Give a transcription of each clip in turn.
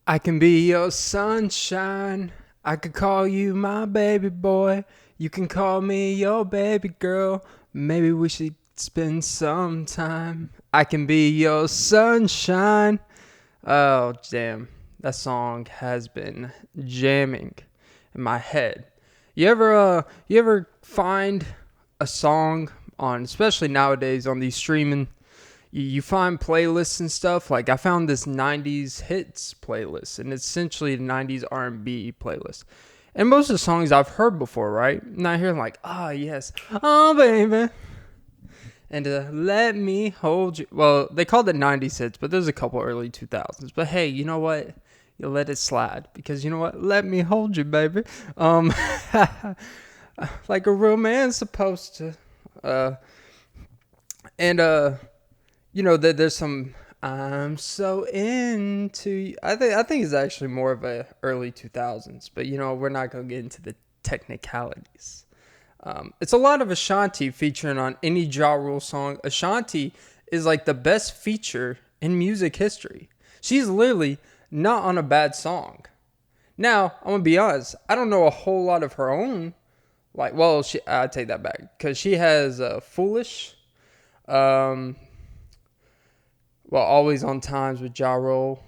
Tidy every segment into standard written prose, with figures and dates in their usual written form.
I can be your sunshine. I could call you my baby boy. You can call me your baby girl. Maybe we should spend some time. I can be your sunshine. Oh, damn. That song has been jamming in my head. You ever find a song on, especially nowadays on these streaming, you find playlists and stuff. Like I found this 90s hits playlist, and it's essentially a 90s R&B playlist. And most of the songs I've heard before, right? And I hear them like, oh yes, oh baby, and let me hold you. Well, they called it 90s hits, but there's a couple early 2000s. But hey, you know what? You let it slide because you know what? Let me hold you, baby. Um, like a real man's supposed to. And there's some I'm so into you. I think it's actually more of a early 2000s, but we're not gonna get into the technicalities. It's a lot of Ashanti featuring on any Ja Rule song. Ashanti is like the best feature in music history. She's literally not on a bad song. Now I'm gonna be honest. I don't know a whole lot of her own. I take that back because she has "Foolish." Um, Always on Times with Ja Rule.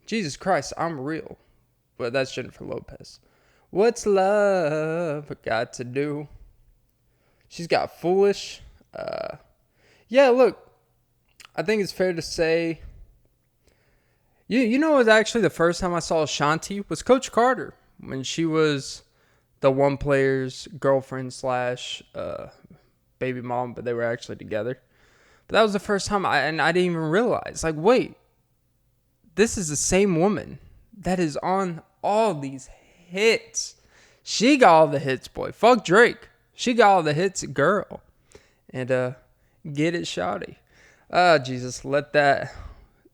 Jesus Christ, I'm real. But that's Jennifer Lopez. What's love got to do? She's got Foolish. Yeah, look, I think it's fair to say, you know, it was actually the first time I saw Ashanti was Coach Carter when she was the one player's girlfriend slash baby mom, but they were actually together. But that was the first time I didn't even realize. Like, wait, this is the same woman that is on all these hits. She got all the hits, boy. Fuck Drake. She got all the hits, girl. And get it, shawty. Jesus, let that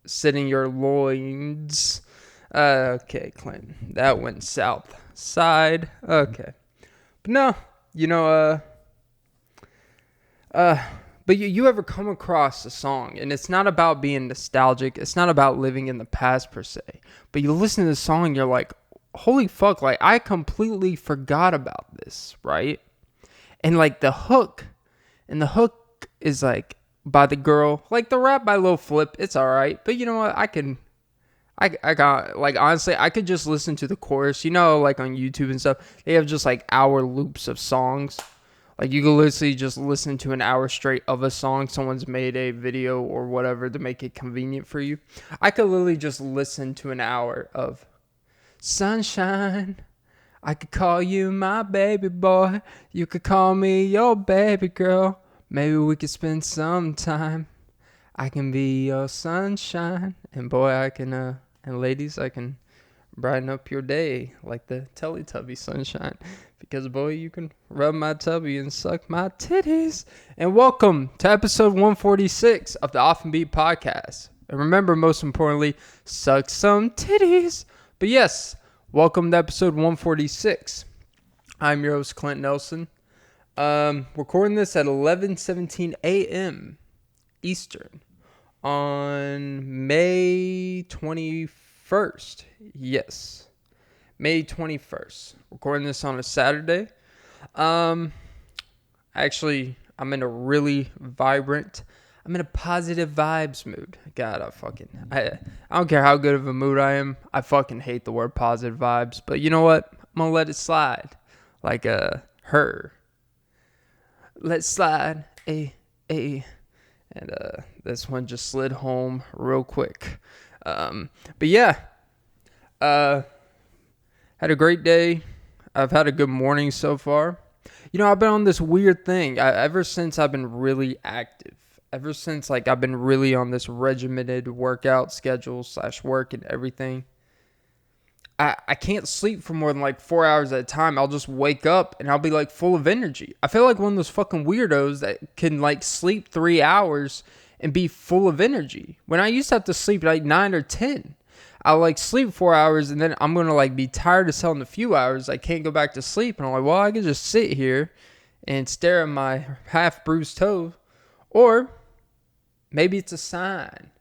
sit in your loins. Okay, Clint. That went south side. Okay. But no, but you ever come across a song, and it's not about being nostalgic, it's not about living in the past per se, but you listen to the song and you're like, holy fuck, like I completely forgot about this, right? And like the hook is like by the girl, like the rap by Lil Flip, it's alright, but you know what, I got, like, honestly, I could just listen to the chorus, like on YouTube and stuff, they have just like hour loops of songs. Like, you can literally just listen to an hour straight of a song. Someone's made a video or whatever to make it convenient for you. I could literally just listen to an hour of Sunshine. I could call you my baby boy. You could call me your baby girl. Maybe we could spend some time. I can be your sunshine. And boy, and ladies, I can brighten up your day like the Teletubby sunshine. Because, boy, you can rub my tubby and suck my titties. And welcome to episode 146 of the Off and Beat podcast. And remember, most importantly, suck some titties. But yes, welcome to episode 146. I'm your host, Clint Nelson. Recording this at 11:17 a.m. Eastern on May 21st. Yes. May 21st. Recording this on a Saturday. Actually, I'm in a really vibrant, I'm in a positive vibes mood. God, I don't care how good of a mood I am. I fucking hate the word positive vibes. But you know what? I'm going to let it slide. Like her. Let's slide. And this one just slid home real quick. But yeah. Had a great day. I've had a good morning so far. I've been on this weird thing. Ever since I've been really active. Ever since I've been really on this regimented workout schedule / work and everything. I can't sleep for more than 4 hours at a time. I'll just wake up and I'll be full of energy. I feel like one of those fucking weirdos that can sleep 3 hours and be full of energy. When I used to have to sleep 9 or 10. I'll sleep 4 hours and then I'm going to be tired as hell in a few hours. I can't go back to sleep. And I'm like, well, I can just sit here and stare at my half bruised toe. Or maybe it's a sign.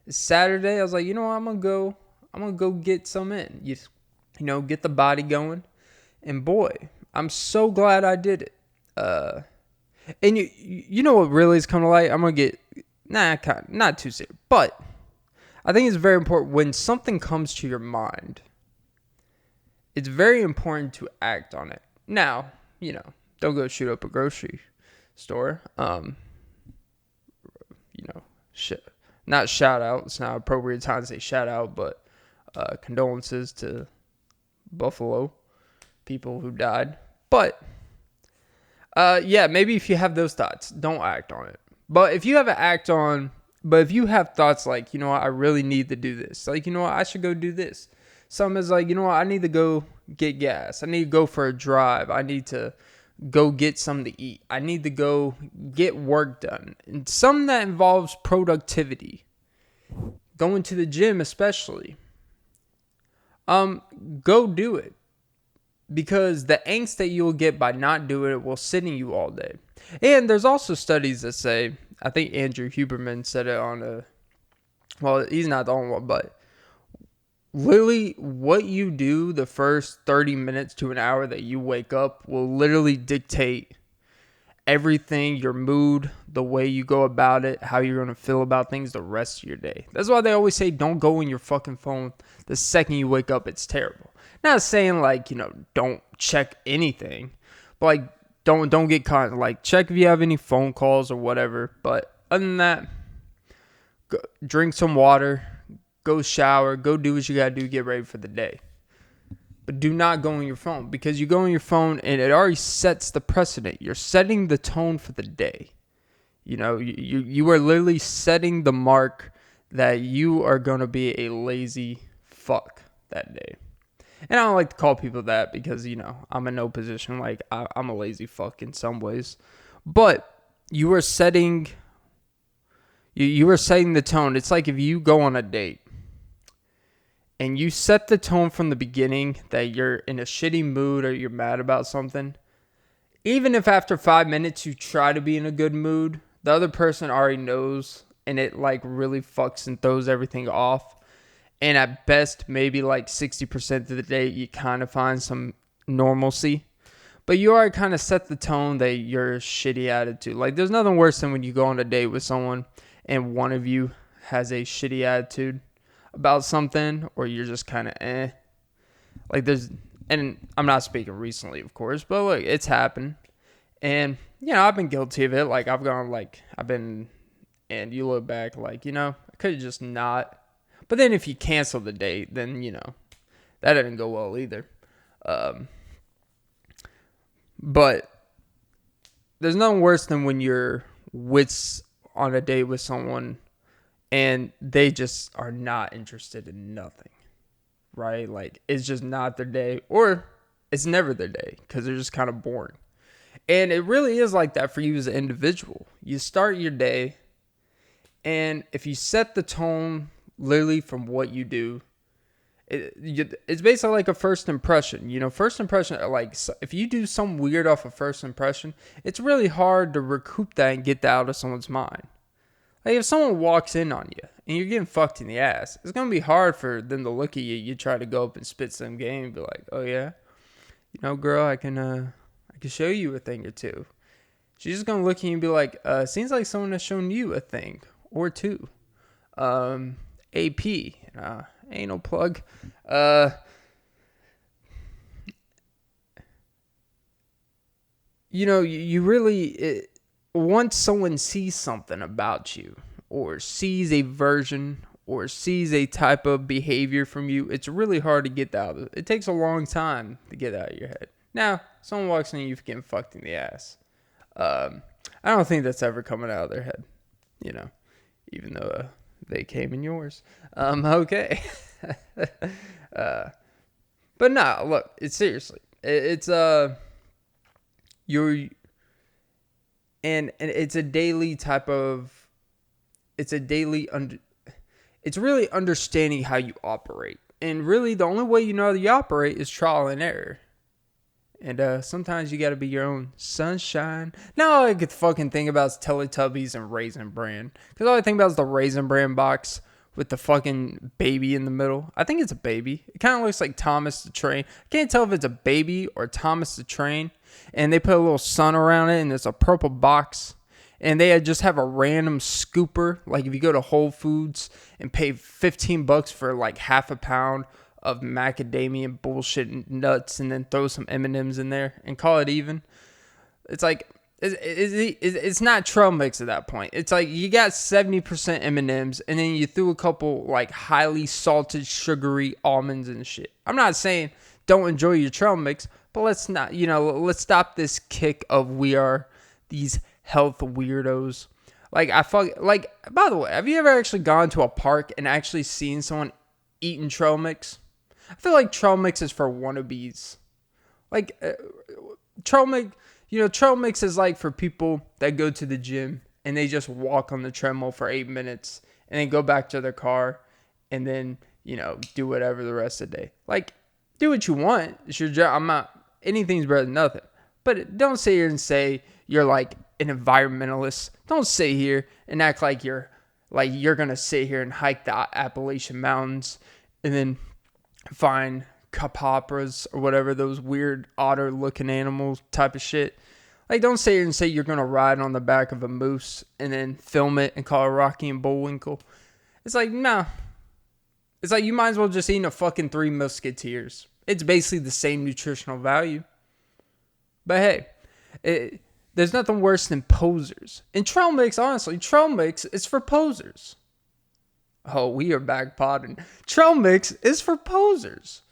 It's Saturday. I was like, you know what? I'm going to go. I'm gonna go get some in. Get the body going. And boy, I'm so glad I did it. And you know what really is coming to light? I'm gonna get not too serious, but I think it's very important when something comes to your mind. It's very important to act on it. Now, don't go shoot up a grocery store. Not shout out. It's not appropriate time to say shout out, but condolences to Buffalo people who died. But maybe if you have those thoughts, don't act on it. But if you have thoughts like, I really need to do this. Like, I should go do this. Some is like, I need to go get gas. I need to go for a drive. I need to go get something to eat. I need to go get work done. And some that involves productivity. Going to the gym especially. Go do it. Because the angst that you'll get by not doing it will sit in you all day. And there's also studies that say, I think Andrew Huberman said it he's not the only one, but literally what you do the first 30 minutes to an hour that you wake up will literally dictate everything, your mood, the way you go about it, how you're going to feel about things the rest of your day. That's why they always say don't go in your fucking phone the second you wake up. It's terrible. Not saying don't check anything, but don't get caught. Like, check if you have any phone calls or whatever. But other than that, go, drink some water, go shower, go do what you gotta do, get ready for the day. But do not go on your phone, because you go on your phone and it already sets the precedent. You're setting the tone for the day. You are literally setting the mark that you are gonna be a lazy fuck that day. And I don't like to call people that because, I'm in no position. Like, I'm a lazy fuck in some ways. But you are setting the tone. It's like if you go on a date and you set the tone from the beginning that you're in a shitty mood or you're mad about something. Even if after 5 minutes you try to be in a good mood, the other person already knows, and it really fucks and throws everything off. And at best, maybe 60% of the day, you kind of find some normalcy. But you already kind of set the tone that you're a shitty attitude. There's nothing worse than when you go on a date with someone and one of you has a shitty attitude about something, or you're just kind of eh. And I'm not speaking recently, of course, but look, it's happened. And, I've been guilty of it. And you look back, I could have just not. But then if you cancel the date, then, that didn't go well either. But there's nothing worse than when you're on a date with someone and they just are not interested in nothing, right? It's just not their day, or it's never their day because they're just kind of boring. And it really is like that for you as an individual. You start your day, and if you set the tone literally from what you do, it's basically like a first impression. First impression, if you do some weird off a first impression, it's really hard to recoup that and get that out of someone's mind. If someone walks in on you and you're getting fucked in the ass, it's going to be hard for them to look at you. You try to go up and spit some game and be like, oh yeah, girl, I can show you a thing or two. She's just going to look at you and be like, seems like someone has shown you a thing or two. AP, anal plug. You really, once someone sees something about you, or sees a version, or sees a type of behavior from you, it's really hard to get that out of it. It takes a long time to get out of your head. Now, someone walks in and you're getting fucked in the ass. I don't think that's ever coming out of their head, even though they came in yours. Okay. But no, look, it's seriously, it's and it's a daily type of, it's really understanding how you operate. And really the only way you know how you operate is trial and error. And sometimes you got to be your own sunshine. Now all I could fucking think about is Teletubbies and Raisin Bran. Because all I think about is the Raisin Bran box with the fucking baby in the middle. I think it's a baby. It kind of looks like Thomas the Train. I can't tell if it's a baby or Thomas the Train. And they put a little sun around it, and it's a purple box. And they just have a random scooper. Like if you go to Whole Foods and pay $15 for like half a pound of macadamia bullshit nuts, and then throw some M&Ms in there and call it even. It's like it's not trail mix at that point. It's like you got 70% M&Ms, and then you threw a couple like highly salted, sugary almonds and shit. I'm not saying don't enjoy your trail mix, but let's stop this kick of we are these health weirdos. By the way, have you ever actually gone to a park and actually seen someone eating trail mix? I feel like trail mix is for wannabes. Trail mix is like for people that go to the gym and they just walk on the treadmill for 8 minutes and then go back to their car and then, do whatever the rest of the day. Like, do what you want. It's your job. Anything's better than nothing. But don't sit here and say you're like an environmentalist. Don't sit here and act like you're going to sit here and hike the Appalachian Mountains and then find capybras or whatever, those weird otter looking animals type of shit. Like, don't sit here and say you're going to ride on the back of a moose and then film it and call it Rocky and Bullwinkle. It's like, nah. It's like you might as well just eat a fucking Three Musketeers. It's basically the same nutritional value. But hey, there's nothing worse than posers. And trail mix, honestly, is for posers. Oh, we are back potting. Trail mix is for posers.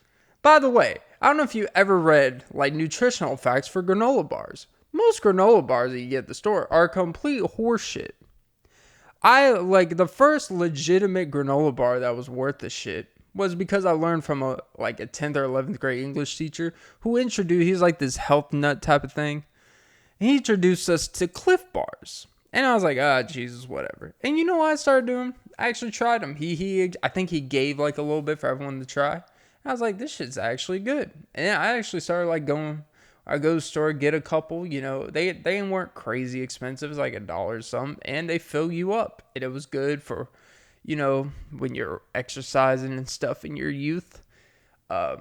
By the way, I don't know if you ever read like nutritional facts for granola bars. Most granola bars that you get at the store are complete horseshit. The first legitimate granola bar that was worth the shit was because I learned from a 10th or 11th grade English teacher who he's like this health nut type of thing. And he introduced us to Cliff Bars. And I was like, Jesus, whatever. And you know what I started doing? I actually tried them. I think he gave like a little bit for everyone to try. And I was like, this shit's actually good. And I actually started I go to the store, get a couple, they weren't crazy expensive. It was like $1 or something. And they fill you up. And it was good for, when you're exercising and stuff in your youth. But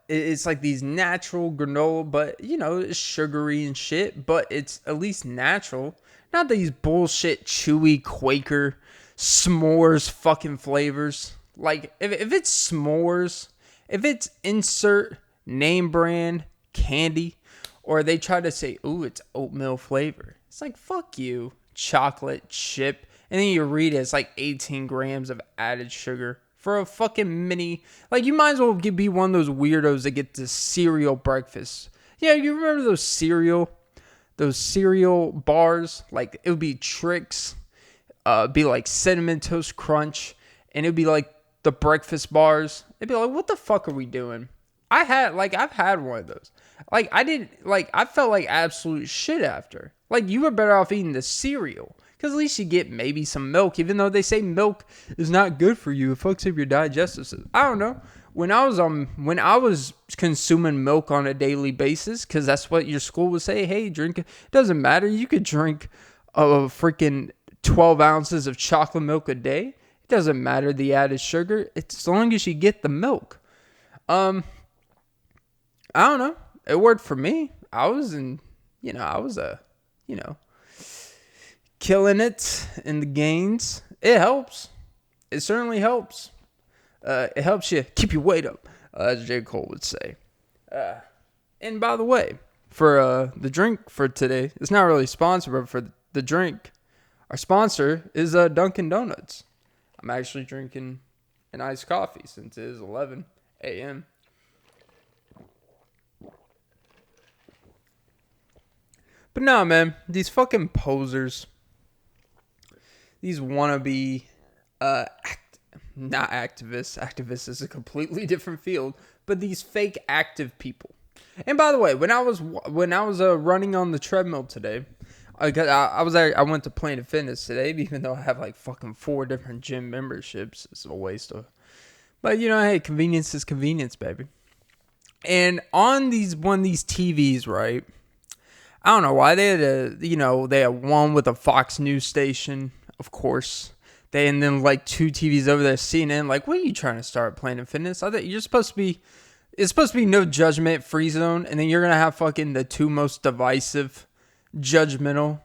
it's like these natural granola, but, it's sugary and shit. But it's at least natural. Not these bullshit, chewy, Quaker, s'mores fucking flavors. Like, if it's s'mores, if it's insert name brand candy, or they try to say, ooh, it's oatmeal flavor. It's like, fuck you, chocolate chip. And then you read it, it's like 18 grams of added sugar for a fucking mini. Like, you might as well be one of those weirdos that get the cereal breakfast. Yeah, you remember those cereal bars? Like, it would be Trix, be like Cinnamon Toast Crunch, and it would be like the breakfast bars. It'd be like, what the fuck are we doing? I've had one of those. I felt like absolute shit after. Like, you were better off eating the cereal. Because at least you get maybe some milk, even though they say milk is not good for you. It fucks up your digestive system. I don't know. When I was consuming milk on a daily basis, because that's what your school would say, hey, drink it. It doesn't matter. You could drink a freaking 12 ounces of chocolate milk a day. It doesn't matter the added sugar. It's as long as you get the milk. I don't know. It worked for me. I was killing it in the gains. It helps. It certainly helps. It helps you keep your weight up, as J. Cole would say. And by the way, for the drink for today, it's not really sponsored, but for the drink, our sponsor is Dunkin' Donuts. I'm actually drinking an iced coffee since it is 11 a.m. But no, man, these fucking posers, these wannabe, not activists. Activists is a completely different field, but these fake active people. And by the way, when I was running on the treadmill today, I went to Planet Fitness today, even though I have like fucking 4 different gym memberships. It's a waste of. But hey, convenience is convenience, baby. And on one of these TVs, right? I don't know why they had one with a Fox News station, of course. And then like 2 TVs over there, CNN, like, what are you trying to start Planet Fitness? I thought you're supposed to be, it's supposed to be no judgment, free zone, and then you're gonna have fucking the 2 most divisive, judgmental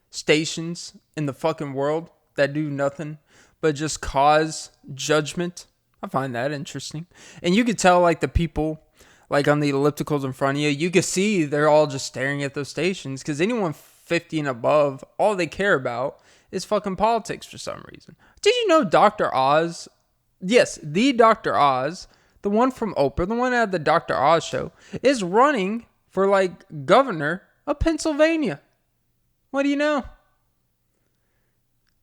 stations in the fucking world that do nothing but just cause judgment. I find that interesting. And you could tell, like, the people, like, on the ellipticals in front of you, you can see they're all just staring at those stations, because anyone 50 and above, all they care about is fucking politics for some reason. Did you know Dr. Oz, yes, the Dr. Oz, the one from Oprah, the one that had the Dr. Oz show, is running for, like, governor of Pennsylvania? What do you know?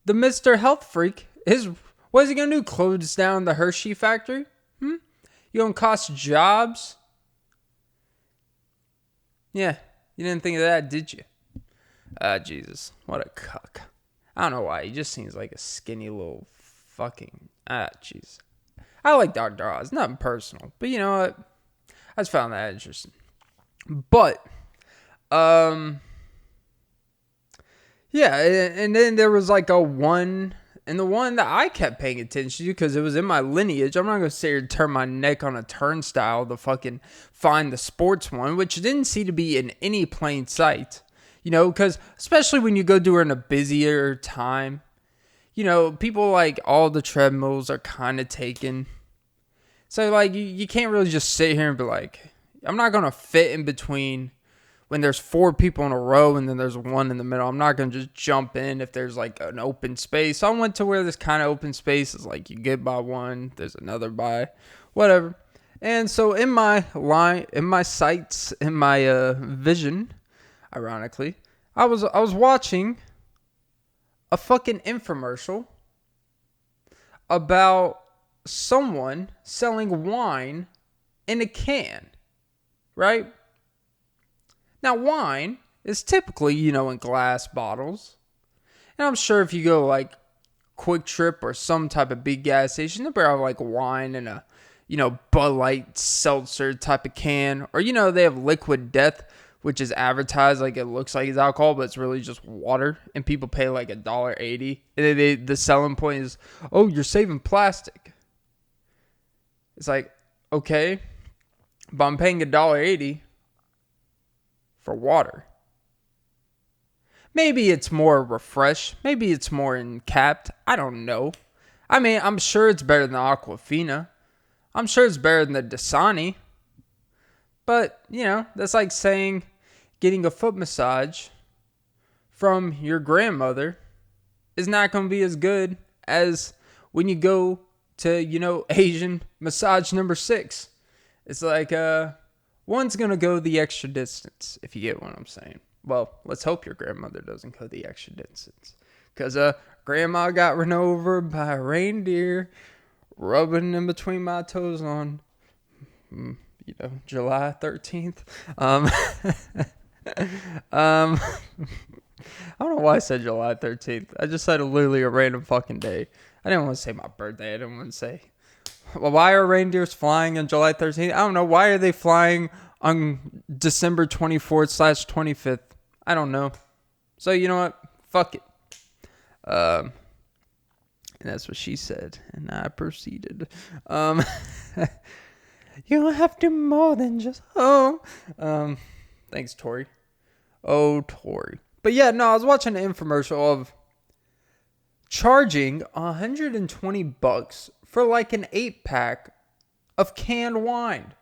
The Mr. Health Freak is, what is he going to do? Close down the Hershey factory? You going to cost jobs? Yeah, you didn't think of that, did you? Jesus, what a cuck. I don't know why, he just seems like a skinny little fucking, jeez. I like Dr. Oz, nothing personal, but you know what? I just found that interesting. But, yeah, and then there was like a one, and the one that I kept paying attention to because it was in my lineage. I'm not going to sit here and turn my neck on a turnstile to fucking find the sports one, which didn't seem to be in any plain sight. You know, because especially when you go during a busier time, you know, people like all the treadmills are kind of taken. So like you can't really just sit here and be like, I'm not going to fit in between when there's 4 people in a row and then there's one in the middle. I'm not going to just jump in if there's like an open space. So I went to where this kind of open space is like you get by one, there's another by, whatever. And so in my line, in my sights, in my vision, ironically, I was watching a fucking infomercial about someone selling wine in a can, right? Now, wine is typically, you know, in glass bottles. And I'm sure if you go like Quick Trip or some type of big gas station, they'll have like wine in a, you know, Bud Light seltzer type of can. Or, you know, they have Liquid Death, which is advertised like it looks like it's alcohol, but it's really just water. And people pay like $1.80. And the selling point is, oh, you're saving plastic. It's like, okay, but I'm paying $1.80 for water. Maybe it's more refresh. Maybe it's more capped. I don't know. I mean, I'm sure it's better than Aquafina. I'm sure it's better than the Dasani. But, you know, that's like saying getting a foot massage from your grandmother is not going to be as good as when you go to, you know, Asian massage number 6. It's like, one's going to go the extra distance, if you get what I'm saying. Well, let's hope your grandmother doesn't go the extra distance. Because grandma got run over by a reindeer rubbing in between my toes on, you know, July 13th. I don't know why I said July 13th. I just said literally a random fucking day. I didn't want to say my birthday. I didn't want to say... Well, why are reindeers flying on July 13th? I don't know. Why are they flying on December 24th/25th? I don't know. So, you know what? Fuck it. And that's what she said. And I proceeded. You don't have to do more than just, thanks, Tori. Oh, Tori. But yeah, no, I was watching an infomercial of charging $120 for like an 8-pack of canned wine.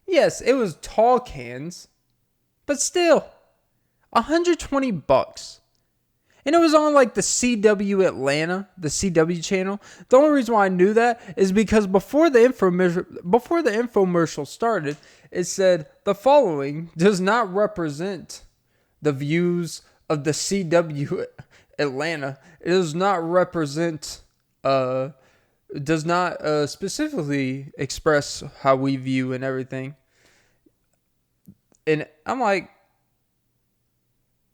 Yes, it was tall cans, but still, $120. And it was on like the CW Atlanta, the CW channel. The only reason why I knew that is because before the infomercial started, it said the following does not represent the views of the CW Atlanta. It does not represent, does not specifically express how we view and everything. And I'm like,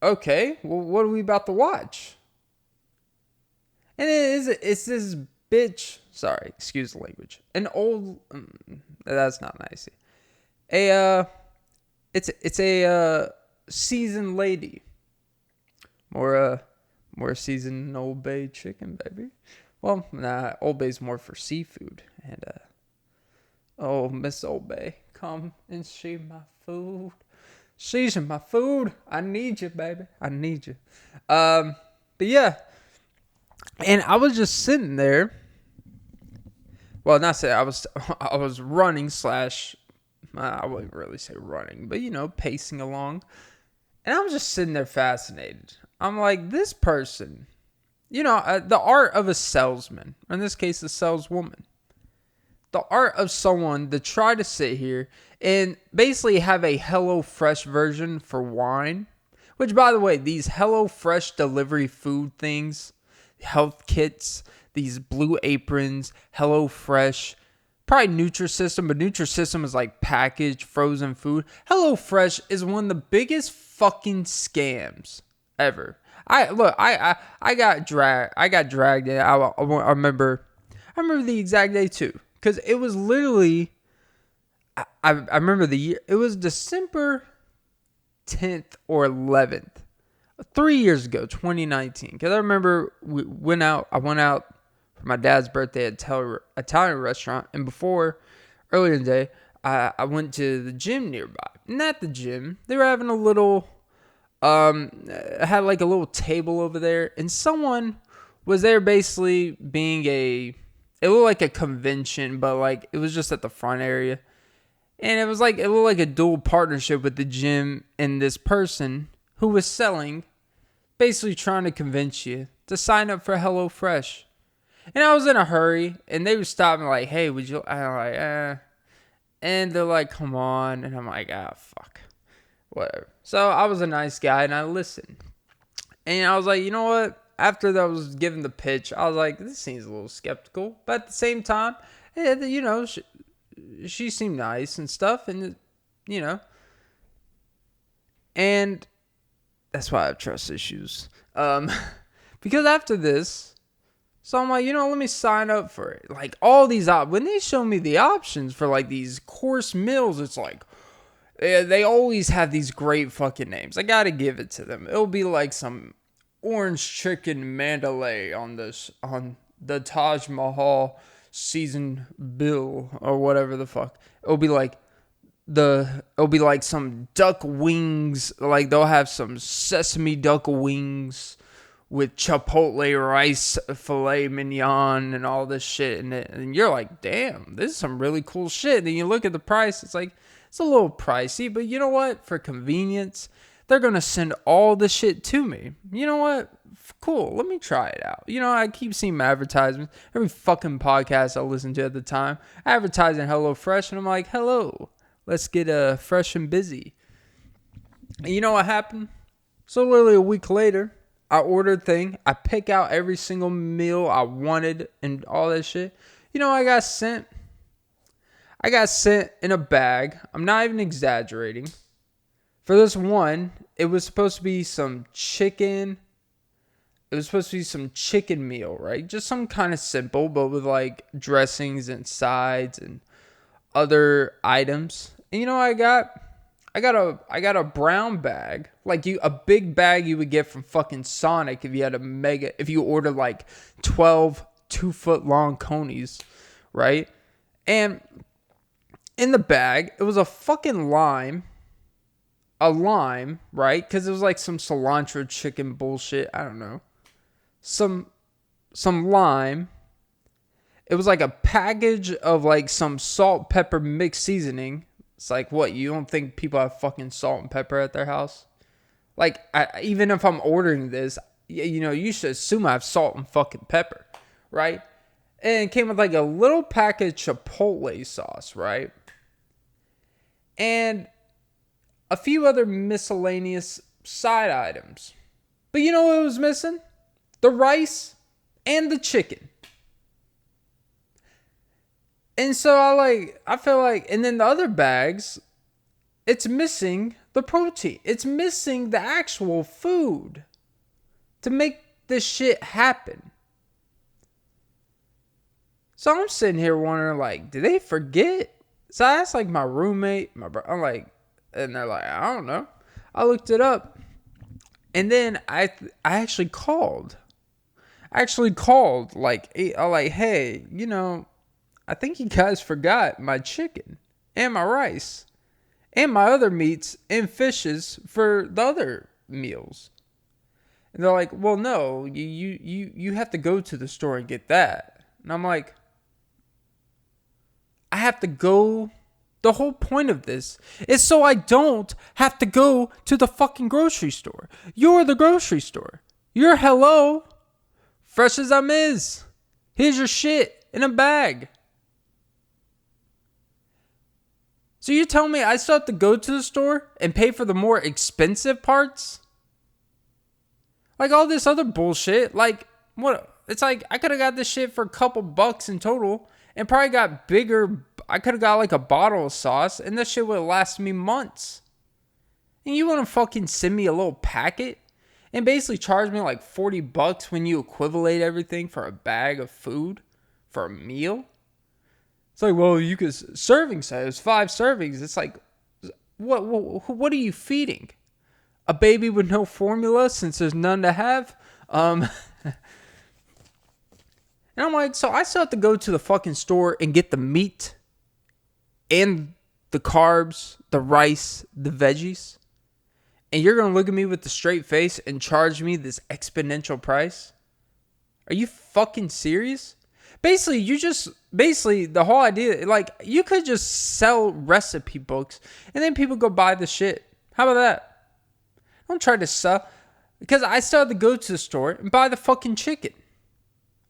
okay, well, what are we about to watch? And it's this bitch. Sorry, excuse the language. An old. That's not nice. It's a seasoned lady, more More seasoned than Old Bay chicken, baby. Well, nah, Old Bay's more for seafood. And, oh, Miss Old Bay, come and see my food. Season my food. I need you, baby. I need you. But yeah. And I was just sitting there. Well, not say I was running slash, I wouldn't really say running, but pacing along. And I was just sitting there fascinated. I'm like, this person, the art of a salesman, in this case, a saleswoman, the art of someone to try to sit here and basically have a HelloFresh version for wine, which, by the way, these HelloFresh delivery food things, health kits, these blue aprons, HelloFresh, probably Nutrisystem, but Nutrisystem is like packaged frozen food. HelloFresh is one of the biggest fucking scams ever. I got dragged in. I remember the exact day too, because it was literally, I remember the year. It was December 10th or 11th, 3 years ago, 2019. Because I remember I went out for my dad's birthday at an Italian restaurant, and earlier in the day, I went to the gym nearby. And at the gym, they were having a little, had like a little table over there, and someone was there basically being it looked like a convention, but like it was just at the front area. And it looked like a dual partnership with the gym and this person who was selling, basically trying to convince you to sign up for HelloFresh. And I was in a hurry, and they were stopping like, hey, would you, I'm like, and they're like, come on, and I'm like, fuck, whatever. So I was a nice guy, and I listened. And I was like, you know what? After I was given the pitch, I was like, this seems a little skeptical. But at the same time, she seemed nice and stuff. And, and that's why I have trust issues. Because after this, so I'm like, let me sign up for it. Like all these, when they show me the options for like these course meals, it's like, they always have these great fucking names. I gotta give it to them. It'll be like some orange chicken Mandalay on the Taj Mahal season bill or whatever the fuck. It'll be like some duck wings. Like they'll have some sesame duck wings with chipotle rice filet mignon and all this shit in it. And you're like, damn, this is some really cool shit. And then you look at the price, it's like, it's a little pricey, but you know what? For convenience, they're going to send all the shit to me. You know what? Cool. Let me try it out. I keep seeing advertisements. Every fucking podcast I listen to at the time, advertising HelloFresh. And I'm like, hello, let's get fresh and busy. And you know what happened? So literally a week later, I ordered a thing. I pick out every single meal I wanted and all that shit. I got sent in a bag. I'm not even exaggerating. For this one, it was supposed to be some chicken. It was supposed to be some chicken meal, right? Just some kind of simple, but with like dressings and sides and other items. And you know what I got? I got a brown bag, like a big bag you would get from fucking Sonic if you ordered like 12 2-foot long conies, right? And in the bag, it was a fucking lime, right? Because it was like some cilantro chicken bullshit. I don't know. Some lime. It was like a package of like some salt, pepper mixed seasoning. It's like, what? You don't think people have fucking salt and pepper at their house? Like, even if I'm ordering this, you should assume I have salt and fucking pepper, right? And it came with like a little package of Chipotle sauce, right? And a few other miscellaneous side items. But you know what was missing? The rice and the chicken. And so I feel like, and then the other bags, it's missing the protein. It's missing the actual food to make this shit happen. So I'm sitting here wondering, like, did they forget? So I asked like my roommate, I'm like, and they're like, I don't know. I looked it up. And then I actually called. Like, hey, I think you guys forgot my chicken and my rice and my other meats and fishes for the other meals. And they're like, well, no, you have to go to the store and get that. And I'm like, I have to go. The whole point of this is so I don't have to go to the fucking grocery store. You're the grocery store. You're hello. Fresh as I'm is. Here's your shit in a bag. So you tell me I still have to go to the store and pay for the more expensive parts? Like all this other bullshit. Like, what? It's like I could have got this shit for a couple bucks in total and probably got bigger. I could have got like a bottle of sauce and this shit would have lasted me months. And you want to fucking send me a little packet and basically charge me like $40 when you equivalate everything for a bag of food for a meal? It's like, well, you could serving size 5 servings. It's like, what are you feeding? A baby with no formula since there's none to have? And I'm like, so I still have to go to the fucking store and get the meat and the carbs, the rice, the veggies? And you're going to look at me with the straight face and charge me this exponential price? Are you fucking serious? Basically, the whole idea, like, you could just sell recipe books and then people go buy the shit. How about that? Don't try to sell, because I still have to go to the store and buy the fucking chicken.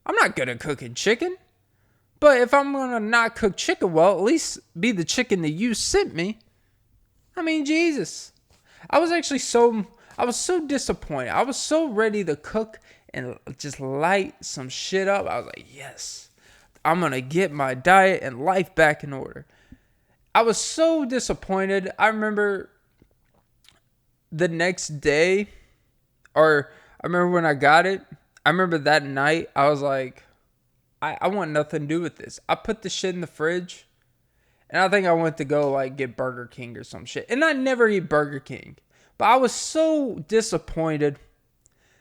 I'm not good at cooking chicken. But if I'm going to not cook chicken well, at least be the chicken that you sent me. I mean, Jesus. I was so disappointed. I was so ready to cook and just light some shit up. I was like, yes, I'm going to get my diet and life back in order. I was so disappointed. I remember the next day, or I remember when I got it, I remember that night, I was like, I want nothing to do with this. I put the shit in the fridge, and I think I went to go like get Burger King or some shit. And I never eat Burger King. But I was so disappointed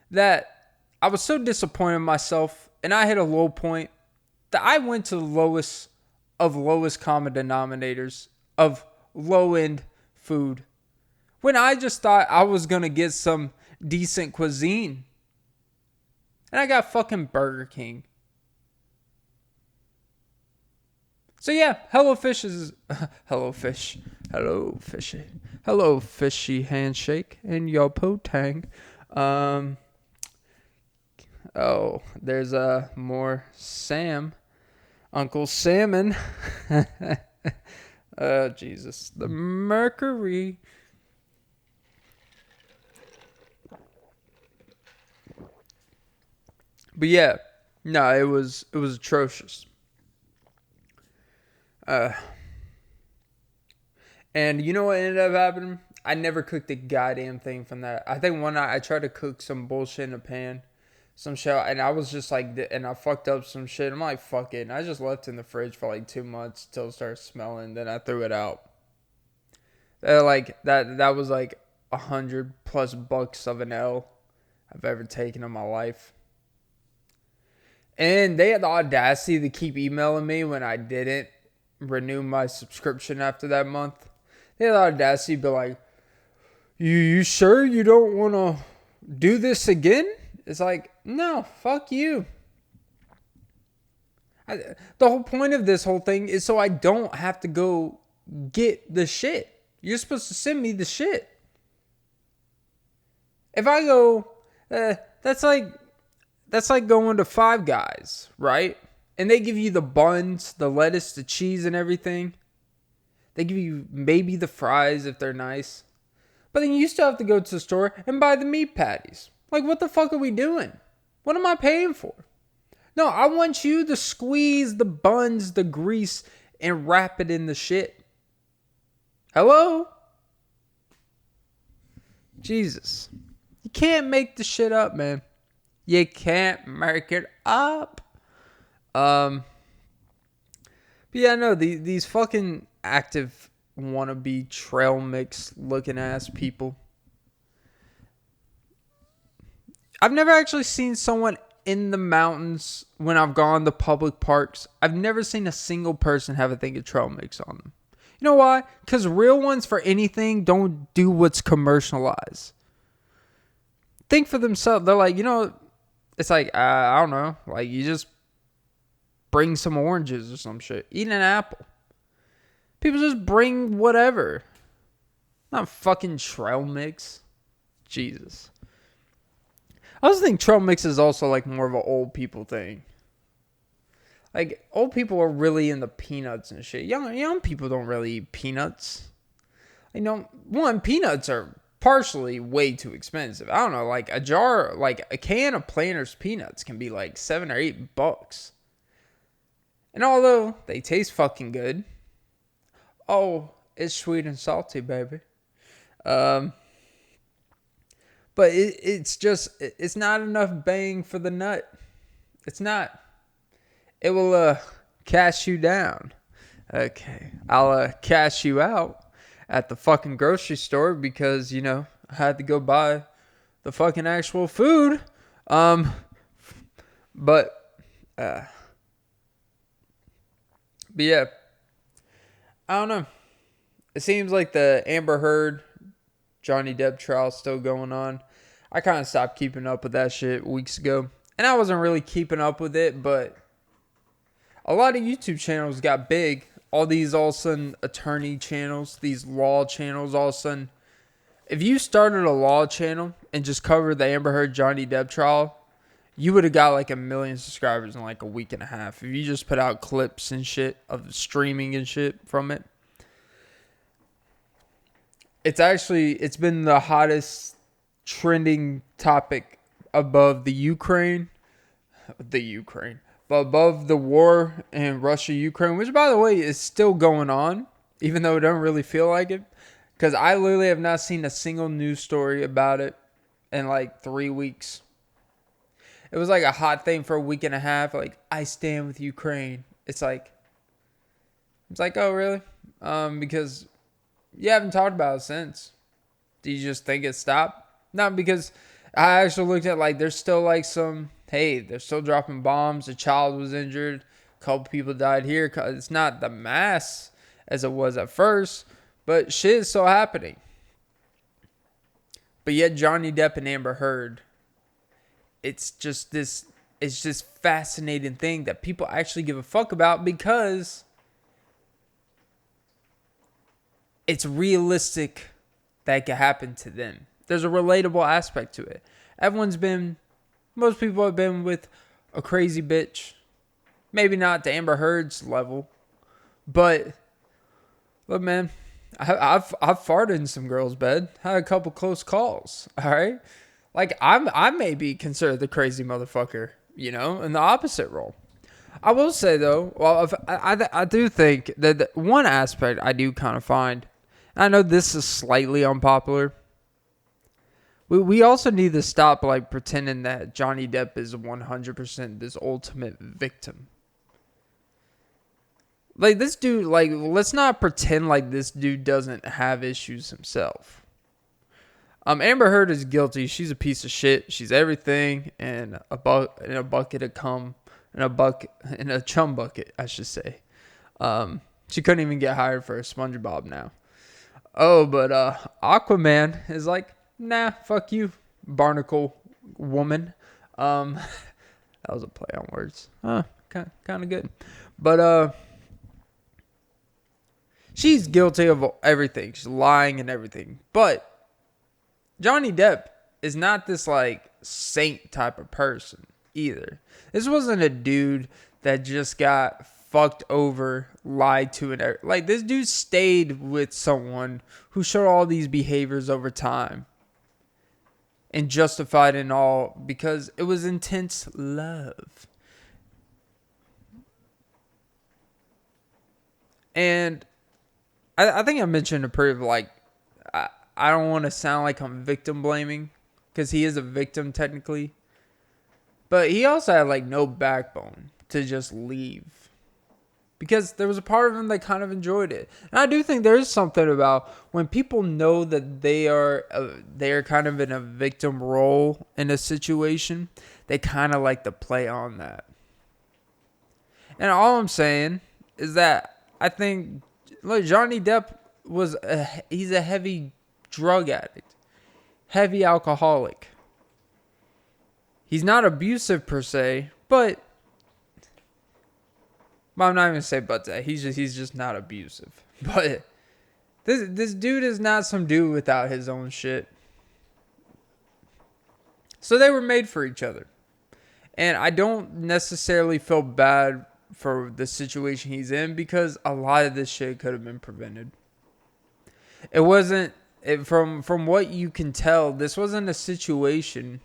in myself, and I hit a low point that I went to the lowest of lowest common denominators of low-end food when I just thought I was going to get some decent cuisine. And I got fucking Burger King. So yeah, hello fishy, hello fishy handshake and yo potang. There's more Sam, Uncle Salmon. Oh Jesus, the Mercury. But yeah, no, it was atrocious. And you know what ended up happening? I never cooked a goddamn thing from that. I think one night I tried to cook some bullshit in a pan, some shit, and I was just like, and I fucked up some shit. I'm like, fuck it. And I just left it in the fridge for like 2 months till it started smelling. Then I threw it out. That was like $100+ of an L I've ever taken in my life. And they had the audacity to keep emailing me when I didn't renew my subscription after that month. They had the audacity to be like, you sure you don't want to do this again? It's like, no, fuck you. The whole point of this whole thing is so I don't have to go get the shit. You're supposed to send me the shit. If I go, that's like going to Five Guys, right? And they give you the buns, the lettuce, the cheese, and everything. They give you maybe the fries if they're nice. But then you still have to go to the store and buy the meat patties. Like, what the fuck are we doing? What am I paying for? No, I want you to squeeze the buns, the grease, and wrap it in the shit. Hello? Jesus. You can't make the shit up, man. You can't make it up. But yeah, no, these fucking active wannabe trail mix looking ass people. I've never actually seen someone in the mountains when I've gone to public parks. I've never seen a single person have a thing of trail mix on them. You know why? Because real ones for anything don't do what's commercialized. Think for themselves. They're like, it's like, I don't know. Like, you just bring some oranges or some shit. Eat an apple. People just bring whatever. Not fucking trail mix. Jesus. I also think trail mix is also like more of an old people thing. Like, old people are really into peanuts and shit. Young people don't really eat peanuts. One, peanuts are partially way too expensive. I don't know, like a can of Planters peanuts can be like $7 or $8. And although they taste fucking good, it's sweet and salty, baby. But it's not enough bang for the nut. It's not. It will cash you down. Okay. I'll cash you out at the fucking grocery store because, I had to go buy the fucking actual food. But yeah. I don't know. It seems like the Amber Heard Johnny Depp trial is still going on. I kind of stopped keeping up with that shit weeks ago. And I wasn't really keeping up with it, but a lot of YouTube channels got big. All of a sudden attorney channels, these law channels, all of a sudden. If you started a law channel and just covered the Amber Heard Johnny Depp trial, you would have got like 1 million subscribers in like a week and a half. If you just put out clips and shit of streaming and shit from it. It's been the hottest trending topic above but above the war in Russia-Ukraine, which by the way is still going on, even though it doesn't really feel like it. Because I literally have not seen a single news story about it in like 3 weeks. It was like a hot thing for a week and a half. Like, I stand with Ukraine. It's like, oh, really? Because you haven't talked about it since. Do you just think it stopped? No, because I actually looked at like, there's still like they're still dropping bombs. A child was injured. A couple people died here. It's not the mass as it was at first, but shit is still happening. But yet Johnny Depp and Amber Heard, it's just fascinating thing that people actually give a fuck about because it's realistic that it could happen to them. There's a relatable aspect to it. Most people have been with a crazy bitch. Maybe not to Amber Heard's level. But, look, man, I've farted in some girls' bed. Had a couple close calls. All right? Like, I may be considered the crazy motherfucker, in the opposite role. I will say, though, I do think that one aspect I do kind of find, I know this is slightly unpopular. We also need to stop like pretending that Johnny Depp is 100% this ultimate victim. Like this dude, like let's not pretend like this dude doesn't have issues himself. Amber Heard is guilty. She's a piece of shit. She's everything in a bucket of cum, in a chum bucket, I should say. She couldn't even get hired for a SpongeBob now. Oh, but Aquaman is like, nah, fuck you, barnacle woman. That was a play on words. Kind of good. But she's guilty of everything. She's lying and everything. But Johnny Depp is not this like saint type of person either. This wasn't a dude that just got fucked over, lied to, and like this dude stayed with someone who showed all these behaviors over time and justified in all because it was intense love. And I think I mentioned a pretty like I don't want to sound like I'm victim blaming because he is a victim technically, but he also had like no backbone to just leave. because there was a part of him that kind of enjoyed it. And I do think there is something about when people know that they are kind of in a victim role in a situation, they kind of like to play on that. And all I'm saying is that I think, look, Johnny Depp he's a heavy drug addict, heavy alcoholic. He's not abusive per se, but I'm not even gonna say but that. He's just not abusive. But this dude is not some dude without his own shit. So they were made for each other. And I don't necessarily feel bad for the situation he's in because a lot of this shit could have been prevented. It wasn't from what you can tell, this wasn't a situation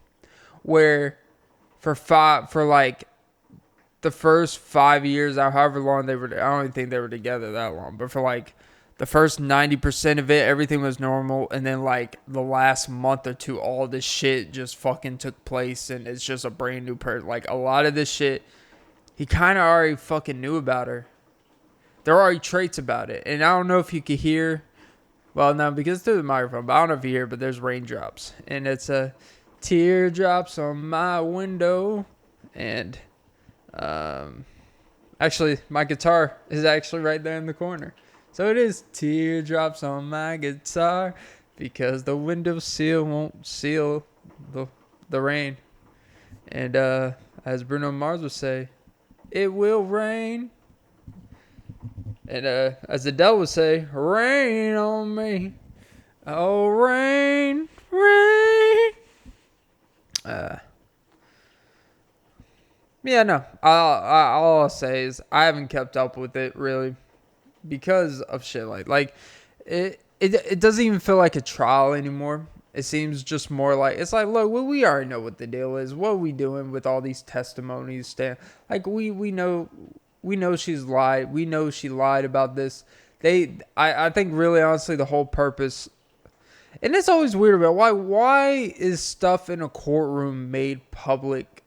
where for like the first 5 years, or however long they were, I don't even think they were together that long, but for like the first 90% of it, everything was normal, and then like the last month or two, all this shit just fucking took place, and it's just a brand new person. Like a lot of this shit, he kind of already fucking knew about her. There are already traits about it, and I don't know if you could hear. Well, no, because it's through the microphone, but I don't know if you hear, but there's raindrops, and it's a teardrops on my window, and actually my guitar is actually right there in the corner, so it is teardrops on my guitar because the windowsill won't seal the rain, and as Bruno Mars would say, it will rain, and as Adele would say, rain on me, oh rain, rain. Yeah, no. All I'll say is I haven't kept up with it really because of shit like it doesn't even feel like a trial anymore. It seems just more like it's like, look, well, we already know what the deal is. What are we doing with all these testimonies? Like we know she's lied. We know she lied about this. I think really honestly the whole purpose. And it's always weird about why is stuff in a courtroom made public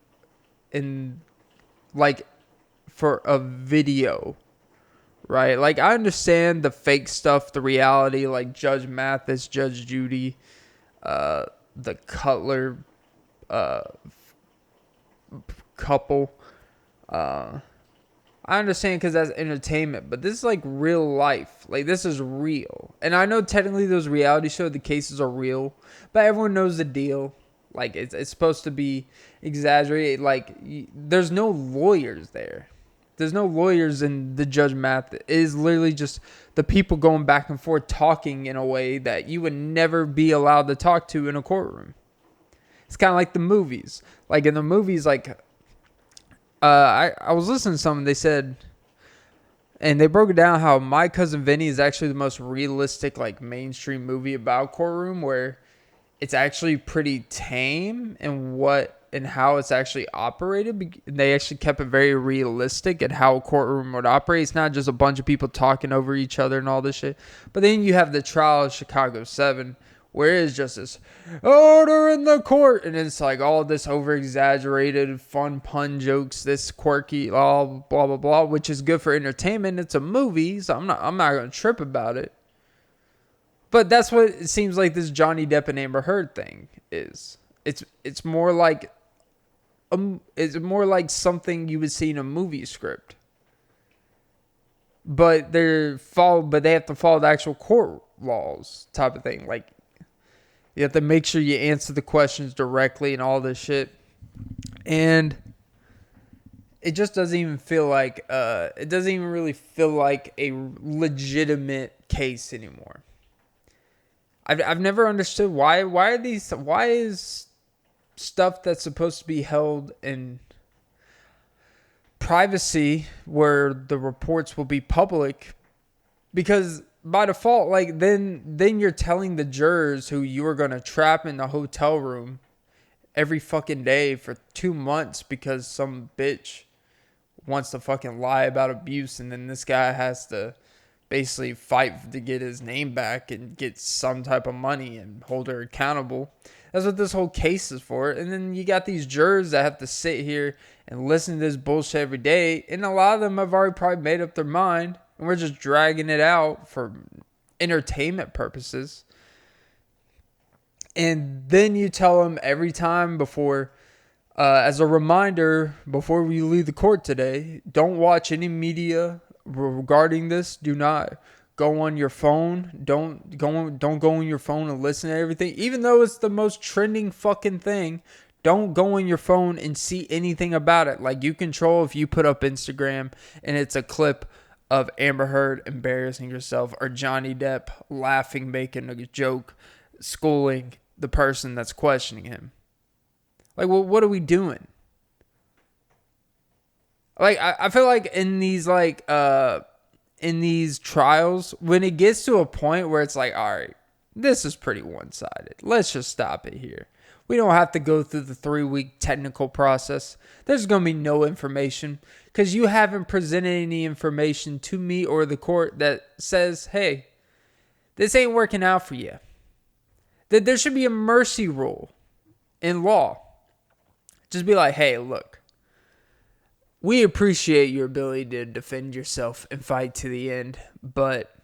in like for a video, right? Like I understand the fake stuff, the reality, like Judge Mathis, Judge Judy, the Cutler couple. I understand because that's entertainment, but this is like real life. Like this is real. And I know technically those reality show, the cases are real, but everyone knows the deal. Like it's supposed to be exaggerated. Like there's no lawyers there. There's no lawyers in the Judge Math. It is literally just the people going back and forth talking in a way that you would never be allowed to talk to in a courtroom. It's kind of like the movies. Like in the movies, like I was listening to something, they said, and they broke it down how My Cousin Vinny is actually the most realistic, like, mainstream movie about courtroom, where it's actually pretty tame and how it's actually operated. They actually kept it very realistic at how a courtroom would operate. It's not just a bunch of people talking over each other and all this shit. But then you have the trial of Chicago 7, where it is just this order in the court, and it's like all this over-exaggerated fun pun jokes, this quirky all blah blah blah, which is good for entertainment. It's a movie, so I'm not gonna trip about it. But that's what it seems like this Johnny Depp and Amber Heard thing is. It's more like something you would see in a movie script. But they have to follow the actual court laws type of thing. Like you have to make sure you answer the questions directly and all this shit. And it just doesn't even feel like it doesn't even really feel like a legitimate case anymore. I've never understood why is stuff that's supposed to be held in privacy where the reports will be public, because by default, like then you're telling the jurors who you are going to trap in the hotel room every fucking day for 2 months because some bitch wants to fucking lie about abuse, and then this guy has to basically fight to get his name back and get some type of money and hold her accountable. That's what this whole case is for. And then you got these jurors that have to sit here and listen to this bullshit every day. And a lot of them have already probably made up their mind. And we're just dragging it out for entertainment purposes. And then you tell them every time before, as a reminder, before we leave the court today, don't watch any media regarding this. Do not go on your phone. Don't go on your phone and listen to everything. Even though it's the most trending fucking thing, don't go on your phone and see anything about it. Like, you control if you put up Instagram and it's a clip of Amber Heard embarrassing herself or Johnny Depp laughing, making a joke, schooling the person that's questioning him. Like, well, what are we doing? Like, I feel like in these trials, when it gets to a point where it's like, all right, this is pretty one-sided. Let's just stop it here. We don't have to go through the 3-week technical process. There's going to be no information because you haven't presented any information to me or the court that says, hey, this ain't working out for you. That there should be a mercy rule in law. Just be like, hey, look, we appreciate your ability to defend yourself and fight to the end, but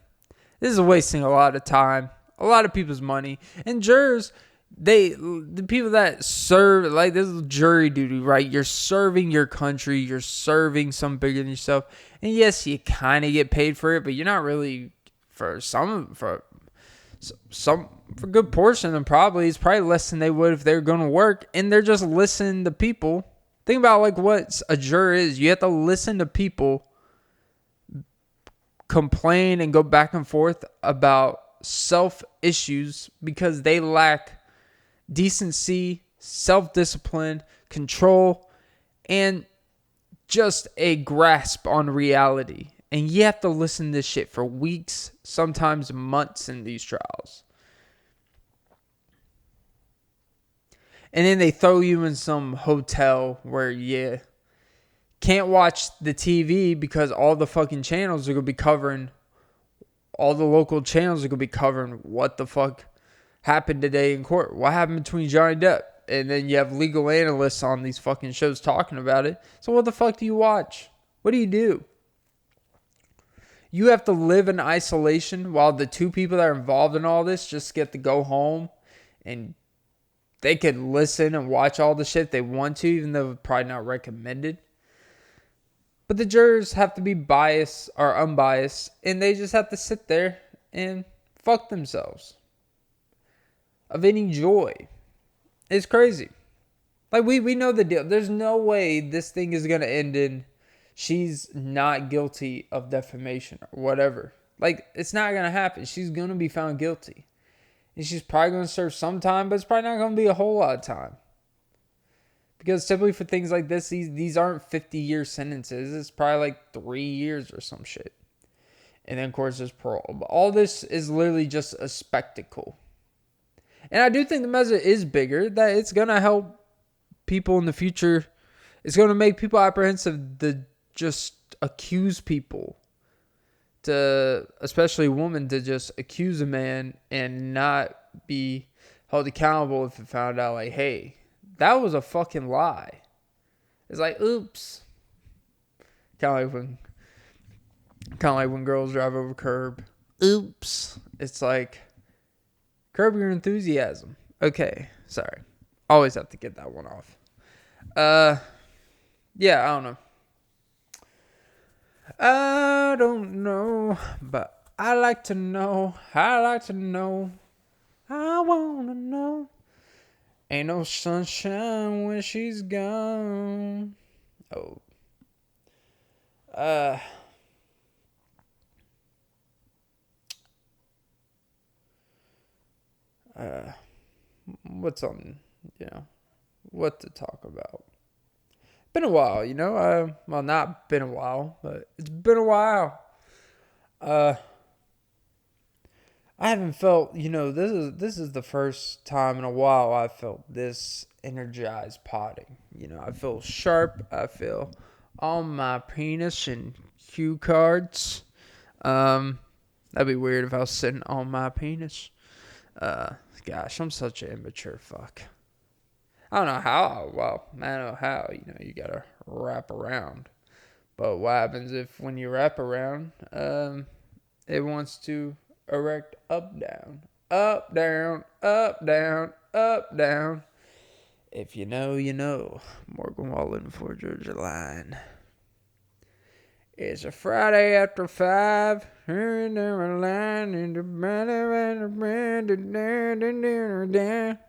this is wasting a lot of time, a lot of people's money, and jurors, the people that serve, like, this is jury duty, right? You're serving your country, you're serving something bigger than yourself, and yes, you kind of get paid for it, but you're not really, for a good portion of them probably, it's probably less than they would if they were going to work, and they're just listening to people. Think about like what a juror is. You have to listen to people complain and go back and forth about self issues because they lack decency, self-discipline, control, and just a grasp on reality. And you have to listen to this shit for weeks, sometimes months in these trials. And then they throw you in some hotel where you can't watch the TV because all the fucking channels are going to be covering, all the local channels are going to be covering what the fuck happened today in court. What happened between Johnny Depp? And then you have legal analysts on these fucking shows talking about it. So what the fuck do you watch? What do you do? You have to live in isolation while the two people that are involved in all this just get to go home and they can listen and watch all the shit they want to, even though it's probably not recommended. But the jurors have to be biased or unbiased, and they just have to sit there and fuck themselves of any joy. It's crazy. Like, we know the deal. There's no way this thing is going to end in she's not guilty of defamation or whatever. Like, it's not going to happen. She's going to be found guilty. And she's probably going to serve some time, but it's probably not going to be a whole lot of time. Because typically for things like this, these aren't 50-year sentences. It's probably like 3 years or some shit. And then, of course, there's parole. But all this is literally just a spectacle. And I do think the measure is bigger, that it's going to help people in the future. It's going to make people apprehensive to just accuse people. To, especially women, to just accuse a man and not be held accountable if it found out, like, hey, that was a fucking lie. It's like, oops. Kind of like when girls drive over curb. Oops. It's like, curb your enthusiasm. Okay, sorry. Always have to get that one off. Yeah, I don't know. I don't know, but I like to know. I like to know. I wanna know. Ain't no sunshine when she's gone. Oh. What's on, what to talk about? Been a while, well, not been a while, but it's been a while. I haven't felt, this is the first time in a while I felt this energized potting. I feel sharp. I feel on my penis and cue cards. That'd be weird if I was sitting on my penis. Uh, Gosh, I'm such an immature fuck. I don't know how. Well, I know how. You gotta wrap around. But what happens if when you wrap around, it wants to erect up, down, up, down, up, down, up, down. If you know, you know. Morgan Wallen for Georgia Line. It's a Friday after 5.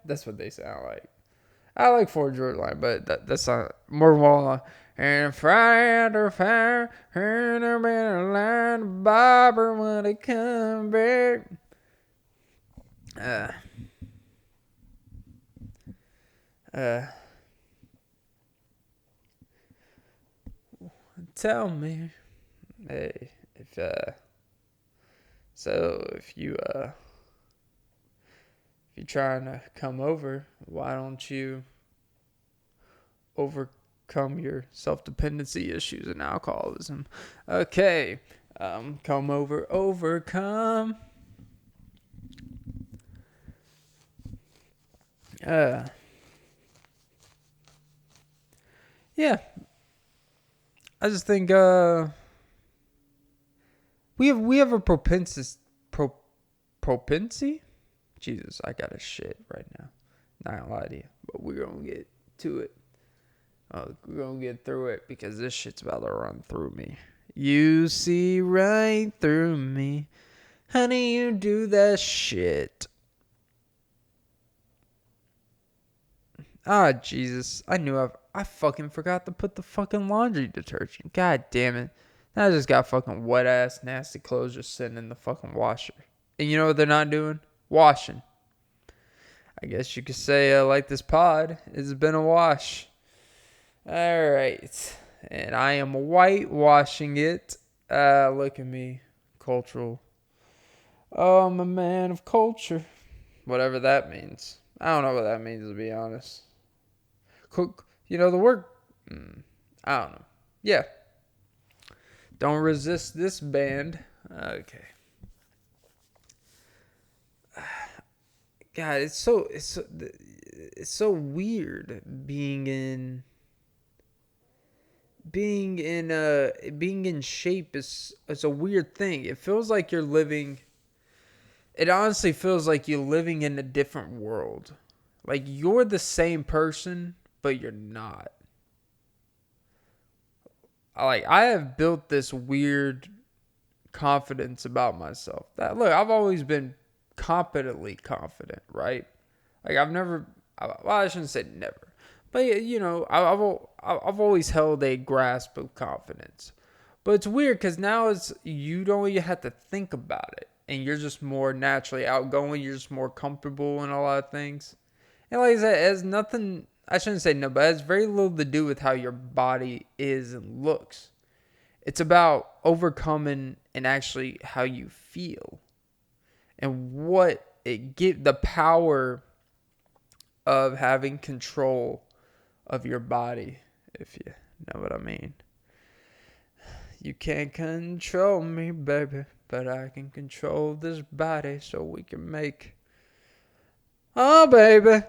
That's what they sound like. I like Fort Georgia Line, but that's not more Wallen. And Friday after 5, and I've been a line, Bobber when they come back. Uh, uh, Tell me, hey, if you're trying to come over, why don't you overcome your self-dependency issues and alcoholism? Okay, come over, overcome. Yeah, I just think we have a propensity. Jesus, I got a shit right now. Not gonna lie to you, but we're gonna get to it. We're gonna get through it because this shit's about to run through me. You see right through me, honey. You do that shit. Ah, Jesus, I fucking forgot to put the fucking laundry detergent. God damn it. I just got fucking wet ass nasty clothes just sitting in the fucking washer. And you know what they're not doing? Washing. I guess you could say, like this pod, it's been a wash. All right. And I am whitewashing it. Look at me. Cultural. Oh, I'm a man of culture. Whatever that means. I don't know what that means, to be honest. The word. I don't know. Yeah. Don't resist this band. Okay. God, it's so weird being in shape is a weird thing. It feels like you're living. It honestly feels like you're living in a different world. Like you're the same person, but you're not. I have built this weird confidence about myself. That look, I've always been competently confident, right? Like I shouldn't say never, but I've always held a grasp of confidence. But it's weird because now you don't even have to think about it, and you're just more naturally outgoing. You're just more comfortable in a lot of things, and like I said, it has nothing. I shouldn't say no, but it has very little to do with how your body is and looks. It's about overcoming and actually how you feel and what it give the power of having control of your body, if you know what I mean. You can't control me, baby, but I can control this body so we can make. Oh, baby.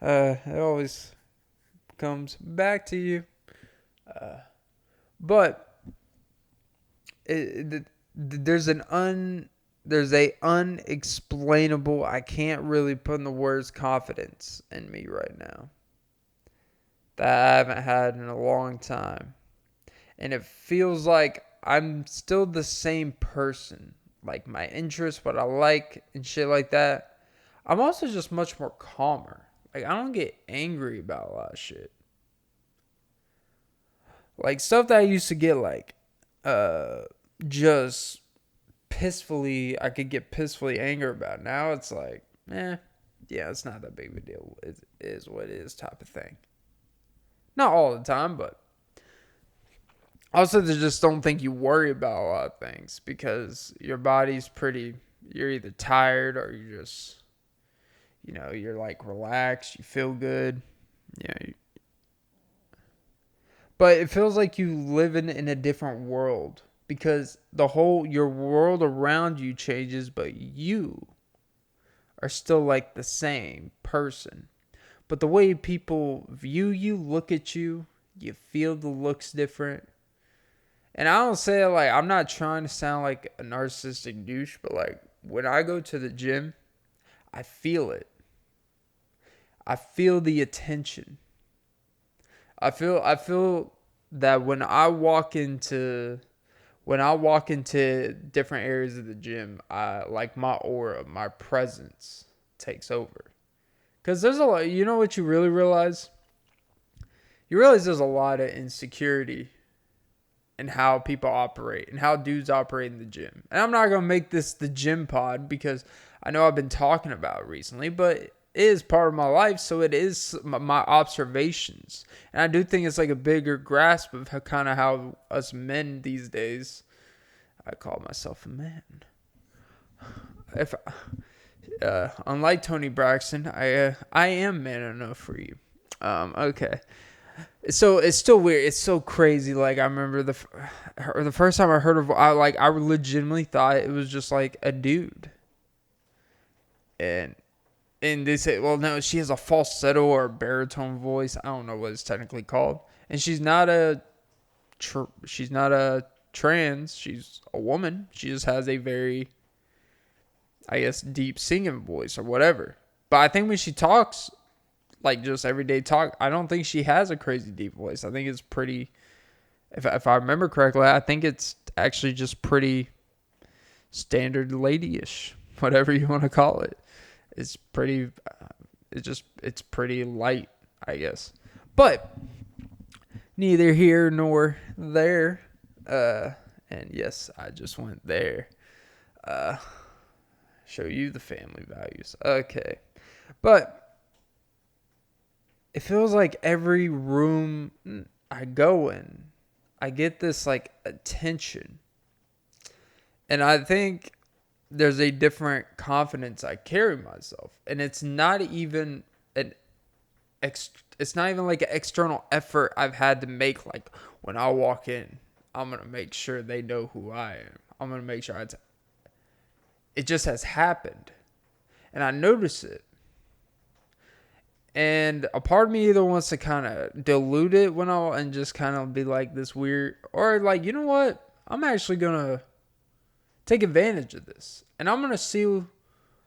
It always comes back to you. But there's a unexplainable, I can't really put in the words, confidence in me right now that I haven't had in a long time. And it feels like I'm still the same person. Like my interests, what I like and shit like that. I'm also just much more calmer. Like I don't get angry about a lot of shit. Like stuff that I used to get just I could get pissfully angry about. Now it's like, yeah, it's not that big of a deal. It is what it is type of thing. Not all the time, but also they just don't think you worry about a lot of things because your body's you're either tired or you're just, you're like relaxed, you feel good. Yeah. But it feels like you live in a different world. because your world around you changes, but you are still like the same person. But the way people view you, look at you, you feel the looks different. And I don't say it like, I'm not trying to sound like a narcissistic douche, but like when I go to the gym, I feel it. I feel the attention. I feel that when I walk into different areas of the gym, I like my aura, my presence takes over. Cuz there's a lot, you know what you really realize? You realize there's a lot of insecurity in how people operate and how dudes operate in the gym. And I'm not going to make this the gym pod because I know I've been talking about it recently, but it is part of my life, so it is my observations. And I do think it's like a bigger grasp of how us men these days, I call myself a man. If unlike Tony Braxton, I am man enough for you. Okay. So it's still weird. It's so crazy. Like I remember the first time I heard of, I legitimately thought it was just like a dude. And they say, well, no, she has a falsetto or a baritone voice. I don't know what it's technically called. And she's not a trans. She's a woman. She just has a very, I guess, deep singing voice or whatever. But I think when she talks, like just everyday talk, I don't think she has a crazy deep voice. I think it's pretty, if I remember correctly, I think it's actually just pretty standard ladyish, whatever you want to call it. It's pretty, it's pretty light, I guess. But neither here nor there. And yes, I just went there. Show you the family values. Okay. But it feels like every room I go in, I get this like attention. And I think there's a different confidence I carry myself. And it's not even it's not even like an external effort I've had to make. Like when I walk in, I'm going to make sure they know who I am. I'm going to make sure it just has happened. And I notice it. And a part of me either wants to kind of dilute it and just kind of be like this weird, or like, you know what? I'm actually going to take advantage of this. And I'm going to see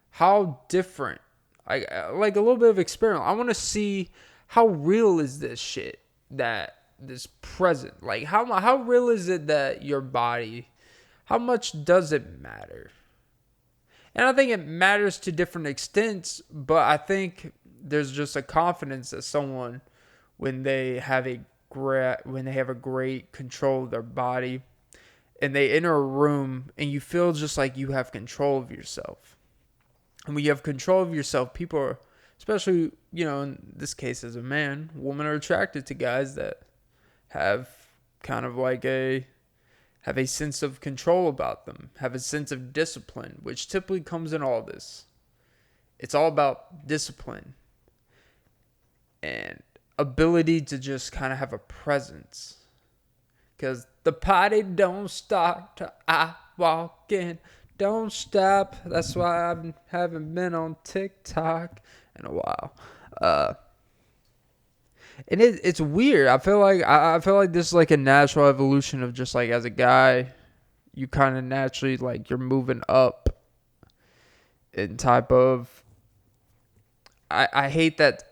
how different, like a little bit of experiment. I want to see how real is this shit, that this present. Like how real is it that your body, how much does it matter? And I think it matters to different extents, but I think there's just a confidence that someone, when they have a great control of their body, and they enter a room and you feel just like you have control of yourself. And when you have control of yourself, people are, especially, in this case as a man, women are attracted to guys that have kind of like have a sense of control about them, have a sense of discipline, which typically comes in all this. It's all about discipline and ability to just kind of have a presence. Because the party don't start till I walk in. Don't stop. That's why I haven't been on TikTok in a while. And it's weird. I feel like this is like a natural evolution of just like as a guy, you kind of naturally like you're moving up in type of. I hate that.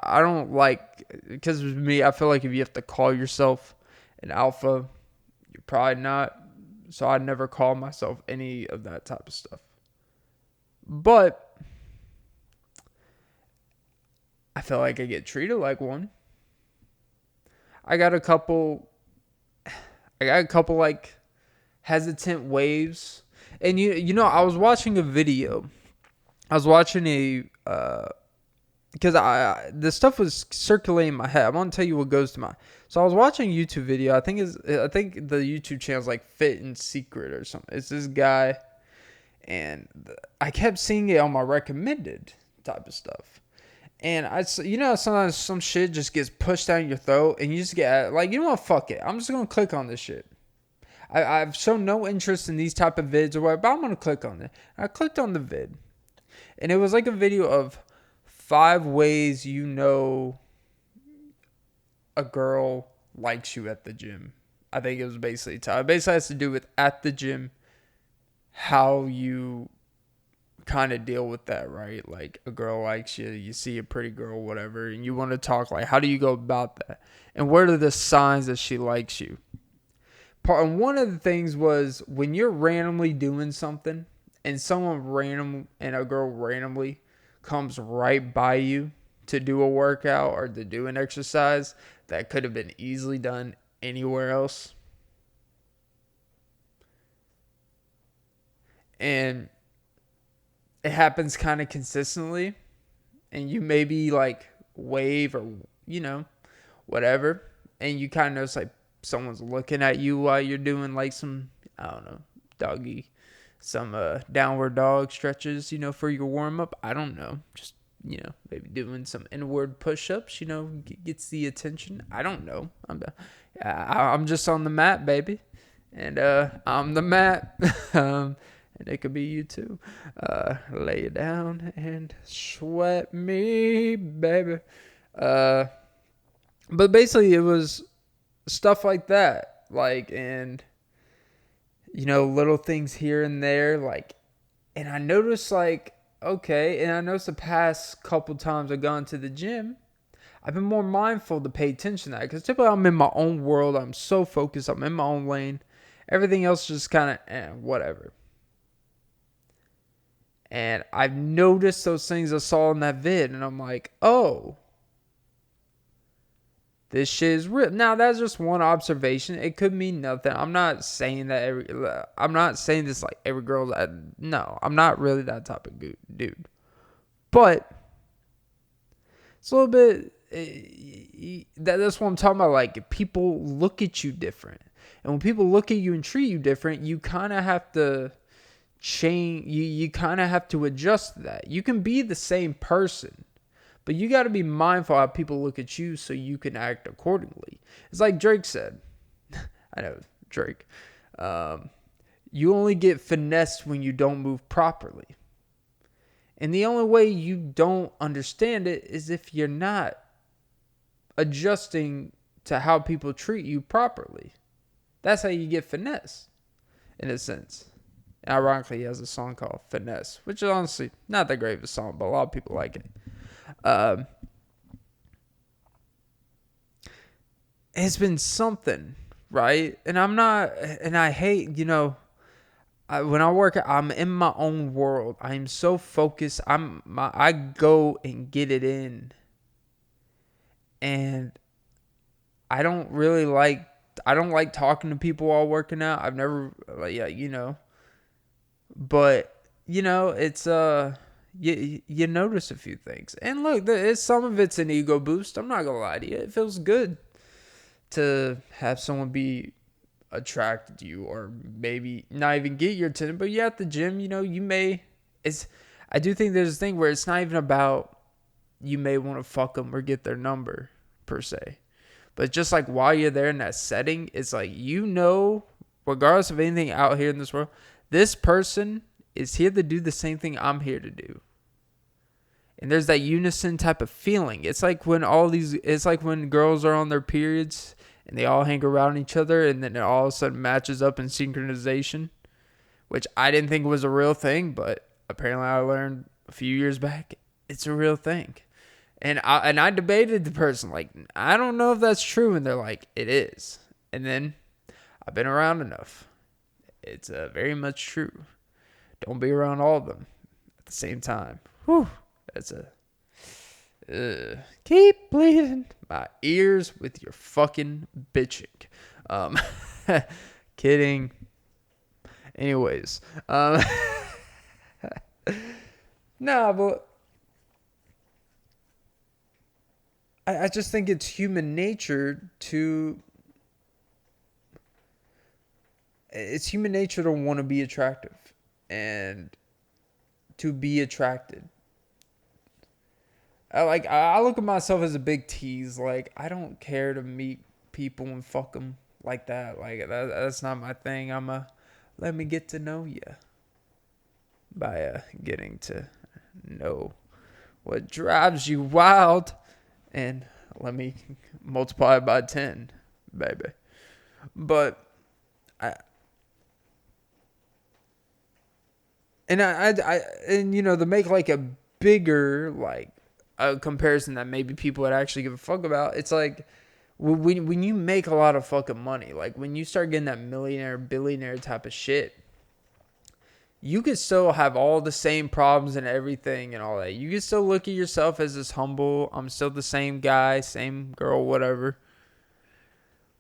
I don't like, because with me, I feel like if you have to call yourself an alpha, you're probably not. So I never call myself any of that type of stuff. But I feel like I get treated like one. I got a couple like hesitant waves. And I was watching a video. I was watching because this stuff was circulating in my head. I want to tell you what goes to my. So I was watching a YouTube video. I think the YouTube channel is like Fit in Secret or something. It's this guy, and I kept seeing it on my recommended type of stuff. And sometimes some shit just gets pushed down your throat, and you just get like, you know what? Fuck it. I'm just gonna click on this shit. I've shown no interest in these type of vids or whatever, but I'm gonna click on it. I clicked on the vid, and it was like a video of 5 ways you know a girl likes you at the gym. I think it was basically it basically has to do with at the gym, how you kind of deal with that, right? Like a girl likes you, you see a pretty girl, whatever, and you want to talk, like, how do you go about that? And what are the signs that she likes you? And one of the things was when you're randomly doing something and a girl randomly comes right by you to do a workout or to do an exercise that could have been easily done anywhere else. And it happens kind of consistently, and you maybe like wave or, you know, whatever, and you kind of notice like someone's looking at you while you're doing like some, I don't know, doggy, some downward dog stretches, you know, for your warm up. I don't know, just, you know, maybe doing some inward push-ups, you know, gets the attention. I don't know. I'm just on the mat, baby, and I'm the mat. And it could be you too. Lay it down and sweat me, baby. But basically, it was stuff like that. Like, and, you know, little things here and there. Like, and I noticed, like, okay. And I noticed the past couple times I've gone to the gym, I've been more mindful to pay attention to that. Because typically I'm in my own world. I'm so focused. I'm in my own lane. Everything else just kind of, whatever. And I've noticed those things I saw in that vid, and I'm like, oh, this shit is real. Now, that's just one observation. It could mean nothing. I'm not saying that I'm not saying this like every girl. No, I'm not really that type of dude. But it's a little bit. That's what I'm talking about. Like, people look at you different, and when people look at you and treat you different, you kind of have to change. You kind of have to adjust to that. You can be the same person, but you got to be mindful how people look at you so you can act accordingly. It's like Drake said. I know, Drake. You only get finessed when you don't move properly. And the only way you don't understand it is if you're not adjusting to how people treat you properly. That's how you get finesse, in a sense. And ironically, he has a song called Finesse, which is honestly not that great of a song, but a lot of people like it. It's been something, right? And I hate, you know, when I work, I'm in my own world. I'm so focused. I go and get it in. And I don't like talking to people while working out. I've never, yeah, you know, but you know, it's, you notice a few things. And look, some of it's an ego boost. I'm not gonna lie to you. It feels good to have someone be attracted to you, or maybe not even get your attention. But yeah, at the gym, you know, I do think there's a thing where it's not even about you may want to fuck them or get their number per se. But just like while you're there in that setting, it's like, you know, regardless of anything out here in this world, this person is here to do the same thing I'm here to do. And there's that unison type of feeling. It's like when girls are on their periods and they all hang around each other, and then it all of a sudden matches up in synchronization, which I didn't think was a real thing, but apparently I learned a few years back it's a real thing. And I debated the person, like, I don't know if that's true, and they're like, it is. And then I've been around enough. It's very much true. Don't be around all of them at the same time. Whew. That's keep bleeding my ears with your fucking bitching. Kidding. Anyways, nah, but I just think it's human nature to want to be attractive and to be attracted. I look at myself as a big tease. Like, I don't care to meet people and fuck them. like that. Like that's not my thing. Let me get to know you by getting to know what drives you wild, and let me multiply it by 10, baby. But I and you know, to make like a bigger like a comparison that maybe people would actually give a fuck about, it's like when you make a lot of fucking money, like when you start getting that millionaire, billionaire type of shit, you could still have all the same problems and everything and all that. You can still look at yourself as this humble, I'm still the same guy, same girl, whatever.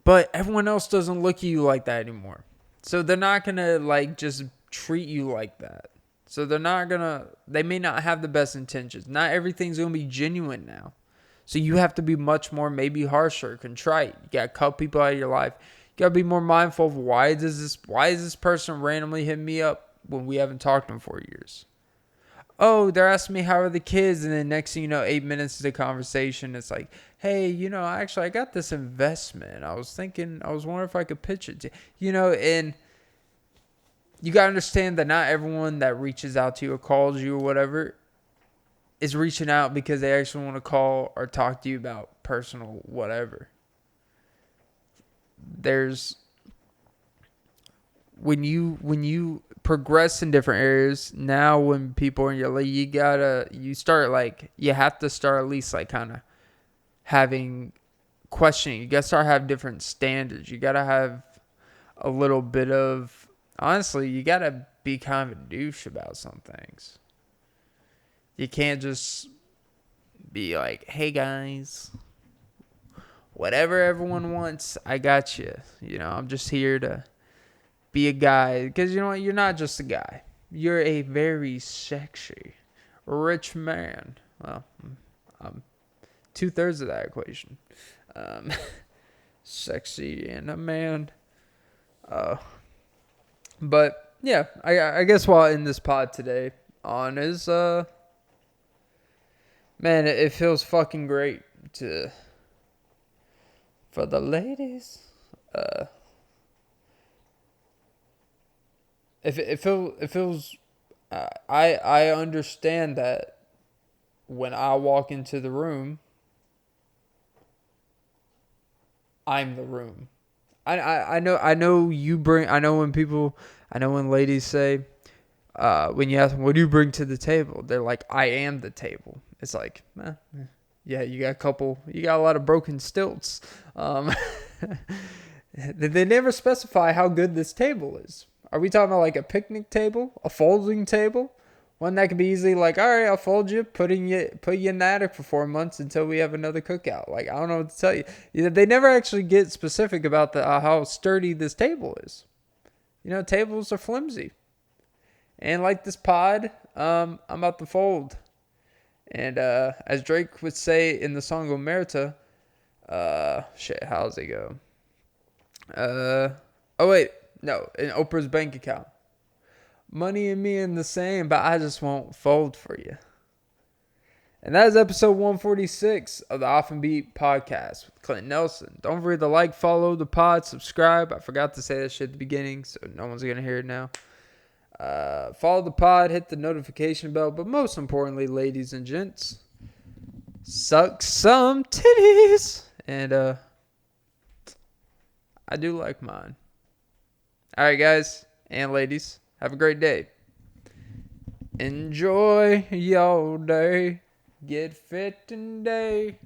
But everyone else doesn't look at you like that anymore. So they're not going to like just treat you like that. So they may not have the best intentions. Not everything's going to be genuine now. So you have to be much more maybe harsher, contrite. You got to cut people out of your life. You got to be more mindful of why is this person randomly hitting me up when we haven't talked in 4 years? Oh, they're asking me how are the kids, and then next thing you know, 8 minutes of the conversation, it's like, hey, you know, actually I got this investment. I was wondering if I could pitch it to you know, and you gotta understand that not everyone that reaches out to you or calls you or whatever is reaching out because they actually want to call or talk to you about personal whatever. There's when you progress in different areas, now when people are in your league, you have to start at least like kind of having questioning. You gotta start having different standards. You gotta have a little bit of, honestly, you gotta be kind of a douche about some things. You can't just be like, hey guys, whatever everyone wants, I got you. You know, I'm just here to be a guy. Because you know what? You're not just a guy. You're a very sexy, rich man. Well, I'm 2/3 of that equation. Um, Sexy and a man. But yeah, I guess while in this pod today on is man, it feels fucking great for the ladies. If it feels, I understand that when I walk into the room, I'm the room. I know you bring. I know when ladies say, when you ask them, what do you bring to the table? They're like, I am the table. It's like, yeah, you got a lot of broken stilts. They never specify how good this table is. Are we talking about like a picnic table, a folding table? One that could be easily like, all right, I'll fold you, put you in the attic for 4 months until we have another cookout. Like, I don't know what to tell you. They never actually get specific about how sturdy this table is. You know, tables are flimsy. And like this pod, I'm about to fold. And as Drake would say in the song Omerta, how's it go? Oh wait, no, in Oprah's bank account. Money and me in the same, but I just won't fold for you. And that is episode 146 of the Off and Beat podcast with Clint Nelson. Don't forget to like, follow the pod, subscribe. I forgot to say that shit at the beginning, so no one's going to hear it now. Follow the pod, hit the notification bell, but most importantly, ladies and gents, suck some titties. And I do like mine. All right, guys and ladies, have a great day. Enjoy your day. Get fit today.